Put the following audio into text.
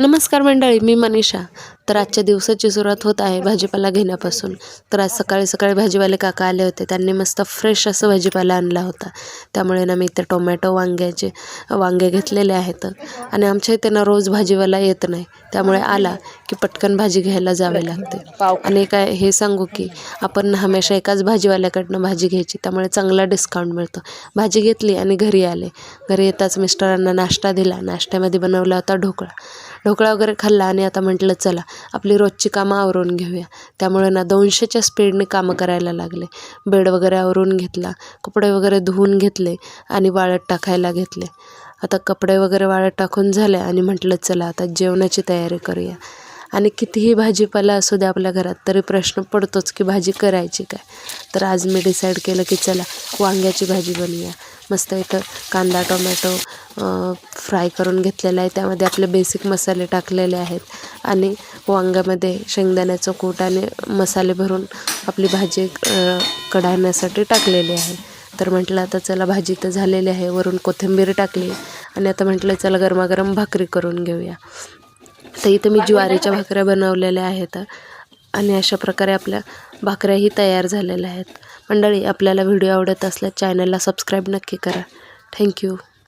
नमस्कार मंडळी, मी मनीषा. तर आजच्या दिवसाची सुरुवात होत आहे भाजीपाला घेण्यापासून. तर आज सकाळी सकाळी भाजीवाले काका आले होते. त्यांनी मस्त फ्रेश असं भाजीपाला आणला होता. त्यामुळे ना मी इथे टोमॅटो, वांगे घेतलेले आहेत. आणि आमच्या इथे ना रोज भाजीवाला येत नाही, त्यामुळे आला की पटकन भाजी घ्यायला जावे लागते. आणि काय हे सांगू की आपण हमेशा एकाच भाजीवाल्याकडनं भाजी घ्यायची, त्यामुळे चांगला डिस्काउंट मिळतो. भाजी घेतली आणि घरी आले. घरी येताच मिस्टरांना नाश्ता दिला. नाश्त्यामध्ये बनवला होता ढोकळा वगैरे खाल्ला. आणि आता म्हटलं चला आपली रोजची कामं आवरून घेऊया. त्यामुळे ना 200च्या स्पीडने कामं करायला लागले. बेड वगैरे आवरून घेतला, कपडे वगैरे धुवून घेतले आणि वाळत टाकायला घेतले. आता कपडे वगैरे वाळत टाकून झाले आणि म्हटलं चला आता जेवणाची तयारी करूया. आणि कितीही भाजीपाला असू द्या आपल्या घरात, तरी प्रश्न पडतोच की भाजी करायची काय. तर आज मी डिसाईड केलं की चला वांग्याची भाजी बनवूया. मस्त इथं कांदा टोमॅटो फ्राय करून घेतलेला आहे. त्यामध्ये आपले बेसिक मसाले टाकलेले आहेत आणि वांग्यामध्ये शेंगदाण्याचं कूट आणि मसाले भरून आपली भाजी कढवण्यासाठी टाकलेली आहे. तर म्हटलं आता चला भाजी तर झालेली आहे, वरून कोथिंबीर टाकली आणि आता म्हटलं चला गरमागरम भाकरी करून घेऊया. तर इथं मी ज्वारीच्या भाकऱ्या बनवलेल्या आहेत आणि अशा प्रकारे आपल्या भाकऱ्याही तयार झालेल्या आहेत. मंडळी, आपल्याला व्हिडिओ आवडत असल्यास चॅनलला सबस्क्राईब नक्की करा. थँक्यू.